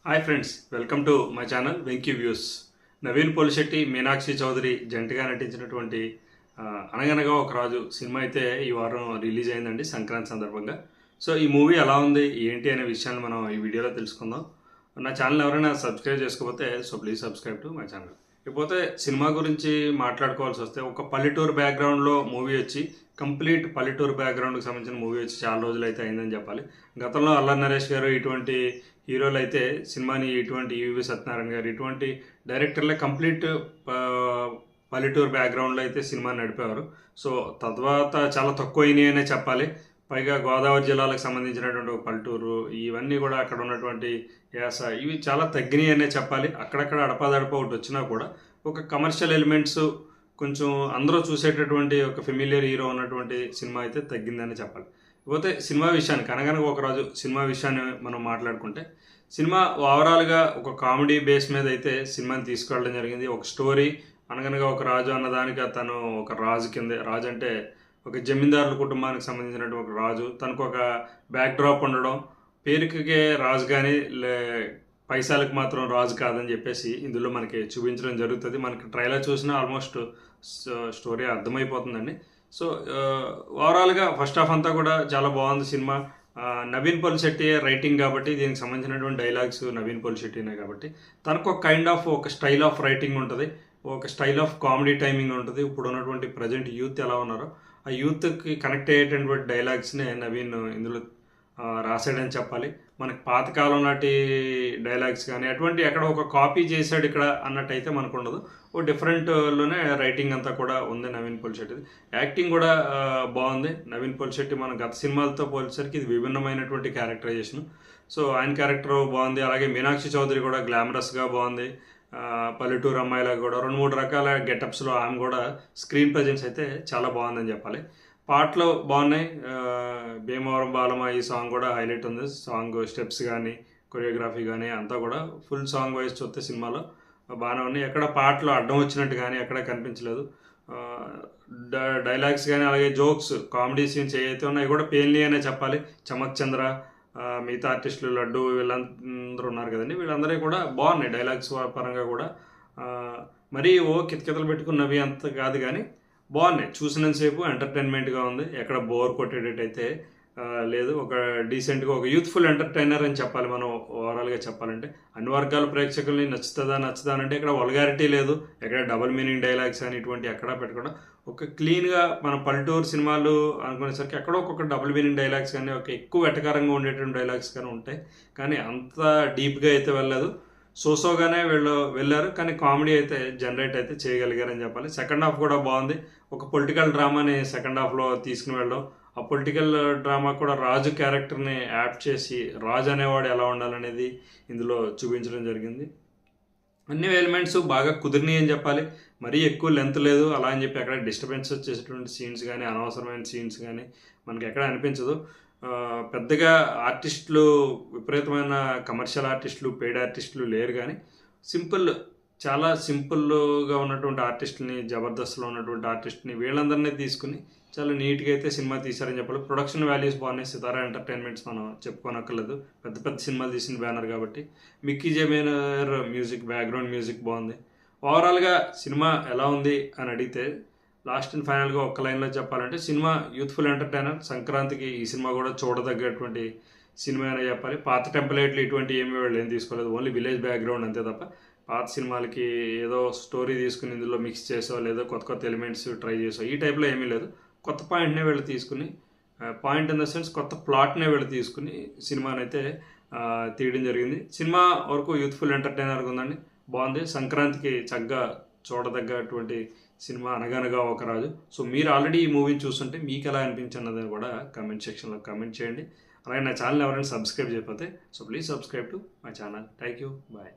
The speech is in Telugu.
Hi friends, welcome to my channel Venky views. Naveen Polishetty, Meenakshi Chaudhary జంటగా నటించినటువంటి అనగనగా ఒక రాజు సినిమా అయితే ఈ వారం రిలీజ్ అయిందండి సంక్రాంతి సందర్భంగా. సో ఈ మూవీ ఎలా ఉంది ఏంటి అనే విషయాన్ని మనం ఈ వీడియోలో తెలుసుకుందాం. నా ఛానల్ ఎవరైనా సబ్స్క్రైబ్ చేసుకోకపోతే please subscribe to my channel. ఇకపోతే సినిమా గురించి మాట్లాడుకోవాల్సి వస్తే ఒక పల్లెటూరు బ్యాక్గ్రౌండ్లో మూవీ వచ్చి కంప్లీట్ పల్లెటూరు బ్యాక్గ్రౌండ్కి సంబంధించిన మూవీ వచ్చి చాలా రోజులు అయితే అయిందని చెప్పాలి. గతంలో అల్లరి నరేష్ గారు ఇటువంటి హీరోలు అయితే సినిమాని ఇటువంటి ఈవి సత్యనారాయణ గారు ఇటువంటి డైరెక్టర్లే కంప్లీట్ పల్లెటూరు బ్యాక్గ్రౌండ్లో అయితే సినిమాని నడిపేవారు. సో తర్వాత చాలా తక్కువ అయినాయి అనే చెప్పాలి. పైగా గోదావరి జిల్లాలకు సంబంధించినటువంటి ఒక పల్లెటూరు ఇవన్నీ కూడా అక్కడ ఉన్నటువంటి యాస ఇవి చాలా తగ్గినాయి అనే చెప్పాలి. అక్కడక్కడ అడపాదడప ఒకటి వచ్చినా కూడా ఒక కమర్షియల్ ఎలిమెంట్స్ కొంచెం అందరూ చూసేటటువంటి ఒక ఫెమిలియర్ హీరో ఉన్నటువంటి సినిమా అయితే తగ్గిందని చెప్పాలి. ఇకపోతే సినిమా విషయానికి అనగనగా ఒక రాజు సినిమా విషయాన్ని మనం మాట్లాడుకుంటే సినిమా ఓవరాల్గా ఒక కామెడీ బేస్ మీద అయితే సినిమాని తీసుకెళ్ళడం జరిగింది. ఒక స్టోరీ అనగనగా ఒక రాజు అన్నదానికి తను ఒక రాజు కింద, రాజు అంటే ఒక జమీందారుల కుటుంబానికి సంబంధించినటువంటి ఒక రాజు, తనకు ఒక బ్యాక్ డ్రాప్ ఉండడం, పేరుకే రాజు కానీ పైసలకు మాత్రం రాజు కాదని చెప్పేసి ఇందులో మనకి చూపించడం జరుగుతుంది. మనకి ట్రైలర్ చూసినా ఆల్మోస్ట్ స్టోరీ అర్థమైపోతుందండి. సో ఓవరాల్గా ఫస్ట్ హాఫ్ అంతా కూడా చాలా బాగుంది సినిమా. నవీన్ పోలిశెట్టి రైటింగ్ కాబట్టి దీనికి సంబంధించినటువంటి డైలాగ్స్ నవీన్ పోలిశెట్టినే కాబట్టి తనకు ఒక కైండ్ ఆఫ్ ఒక స్టైల్ ఆఫ్ రైటింగ్ ఉంటుంది, ఒక స్టైల్ ఆఫ్ కామెడీ టైమింగ్ ఉంటుంది. ఇప్పుడు ఉన్నటువంటి ప్రజెంట్ యూత్ ఎలా ఉన్నారో ఆ యూత్కి కనెక్ట్ అయ్యేటటువంటి డైలాగ్స్నే నవీన్ ఇందులో రాశాడని చెప్పాలి. మనకి పాతకాలం నాటి డైలాగ్స్ కానీ అటువంటి ఎక్కడ ఒక కాపీ చేశాడు ఇక్కడ అన్నట్టయితే మనకు ఉండదు. ఓ డిఫరెంట్లోనే రైటింగ్ అంతా కూడా ఉంది నవీన్ పోలిశెట్టిది. యాక్టింగ్ కూడా బాగుంది నవీన్ పోలిశెట్టి. మన గత సినిమాలతో పోల్చేసరికి ఇది విభిన్నమైనటువంటి క్యారెక్టరైజేషన్. సో ఆయన క్యారెక్టర్ బాగుంది. అలాగే మీనాక్షి చౌదరి కూడా గ్లామరస్గా బాగుంది. పల్లెటూరు అమ్మాయిలకు కూడా 2-3 రకాల గెటప్స్లో ఆమె కూడా స్క్రీన్ ప్రజెన్స్ అయితే చాలా బాగుందని చెప్పాలి. పాటలు బాగున్నాయి. భీమవరం బాలమ ఈ సాంగ్ కూడా హైలైట్ ఉంది. సాంగ్ స్టెప్స్ కానీ కొరియోగ్రఫీ కానీ అంతా కూడా ఫుల్ సాంగ్ వైజ్ చూస్తే సినిమాలో బాగానే ఉన్నాయి. ఎక్కడ పాటలు అడ్డం వచ్చినట్టు కానీ ఎక్కడ కనిపించలేదు. డైలాగ్స్ కానీ అలాగే జోక్స్ కామెడీ సీన్స్ ఏవైతే ఉన్నాయో కూడా పేర్లీ అనే చెప్పాలి. చమక్ చంద్ర, మిగతా ఆర్టిస్టులు లడ్డు వీళ్ళందరూ ఉన్నారు కదండి, వీళ్ళందరూ కూడా బాగున్నాయి డైలాగ్స్ పరంగా కూడా. మరీ కితకితలు పెట్టుకున్నవి అంత కాదు కానీ బాగున్నాయి. చూసినంతసేపు ఎంటర్టైన్మెంట్గా ఉంది. ఎక్కడ బోర్ కొట్టేటట్టయితే లేదు. ఒక డీసెంట్గా ఒక యూత్ఫుల్ ఎంటర్టైనర్ అని చెప్పాలి మనం ఓవరాల్గా చెప్పాలంటే. అన్ని వర్గాల ప్రేక్షకుల్ని నచ్చుదా అంటే ఇక్కడ వల్గారిటీ లేదు, ఎక్కడ డబుల్ మీనింగ్ డైలాగ్స్ అని ఇటువంటి ఎక్కడా పెట్టకుండా ఒక క్లీన్గా మన పల్లెటూరు సినిమాలు అనుకునేసరికి ఎక్కడో ఒక్కొక్క డబుల్ మీనింగ్ డైలాగ్స్ కానీ ఒక ఎక్కువ వెటకారంగా ఉండేటువంటి డైలాగ్స్ కానీ ఉంటాయి. కానీ అంత డీప్గా అయితే వెళ్ళలేదు. సోసోగానే వెళ్ళారు కానీ కామెడీ అయితే జనరేట్ అయితే చేయగలిగారని చెప్పాలి. సెకండ్ హాఫ్ కూడా బాగుంది. ఒక పొలిటికల్ డ్రామాని సెకండ్ హాఫ్లో తీసుకుని వెళ్ళడం, ఆ పొలిటికల్ డ్రామా కూడా రాజు క్యారెక్టర్ని యాడ్ చేసి రాజు అనేవాడు ఎలా ఉండాలనేది ఇందులో చూపించడం జరిగింది. అన్ని ఎలిమెంట్స్ బాగా కుదిరినాయి అని చెప్పాలి. మరీ ఎక్కువ లెంత్ లేదు అలా అని చెప్పి ఎక్కడ డిస్టర్బెన్స్ వచ్చేసేటువంటి సీన్స్ కానీ అనవసరమైన సీన్స్ కానీ మనకి ఎక్కడ అనిపించదు. పెద్దగా ఆర్టిస్టులు విపరీతమైన కమర్షియల్ ఆర్టిస్టులు పెయిడ్ ఆర్టిస్టులు లేరు కానీ చాలా సింపుల్గా ఉన్నటువంటి ఆర్టిస్టులని, జబర్దస్త్లో ఉన్నటువంటి ఆర్టిస్ట్ని వీళ్ళందరినీ తీసుకుని చాలా నీట్గా అయితే సినిమా తీశారని చెప్పాలి. ప్రొడక్షన్ వాల్యూస్ బాగున్నాయి. సితారా ఎంటర్టైన్మెంట్స్ మనం చెప్పుకోనక్కర్లేదు, పెద్ద పెద్ద సినిమాలు తీసిన బ్యానర్ కాబట్టి. మిక్కీ జమీనర్ మ్యూజిక్, బ్యాక్గ్రౌండ్ మ్యూజిక్ బాగుంది. ఓవరాల్గా సినిమా ఎలా ఉంది అని అడిగితే లాస్ట్ అండ్ ఫైనల్గా ఒక్క లైన్లో చెప్పాలంటే సినిమా యూత్ఫుల్ ఎంటర్టైనర్. సంక్రాంతికి ఈ సినిమా కూడా చూడదగ్గటువంటి సినిమా అనే చెప్పాలి. పాత టెంప్లెట్లు ఇటువంటి ఏమీ వాళ్ళు ఏం తీసుకోలేదు, ఓన్లీ విలేజ్ బ్యాక్గ్రౌండ్ అంతే తప్ప పాత సినిమాలకి ఏదో స్టోరీ తీసుకుని ఇందులో మిక్స్ చేసో లేదో కొత్త కొత్త ఎలిమెంట్స్ ట్రై చేసో ఈ టైప్లో ఏమీ లేదు. కొత్త పాయింట్నే వీళ్ళు తీసుకుని, పాయింట్ ఇన్ ద సెన్స్ కొత్త ప్లాట్నే వీళ్ళు తీసుకుని సినిమాని అయితే తీయడం జరిగింది. సినిమా వరకు యూత్ఫుల్ ఎంటర్టైనర్గా ఉందండి, బాగుంది. సంక్రాంతికి చక్కగా చూడదగ్గటువంటి సినిమా అనగనగా ఒక రాజు. సో మీరు ఆల్రెడీ ఈ మూవీని చూస్తుంటే మీకు ఎలా అనిపించినది కూడా కామెంట్ సెక్షన్లో కామెంట్ చేయండి. అలాగే నా ఛానల్ ఎవరైనా సబ్స్క్రైబ్ చేయకపోతే please subscribe to my channel. Thank you, bye.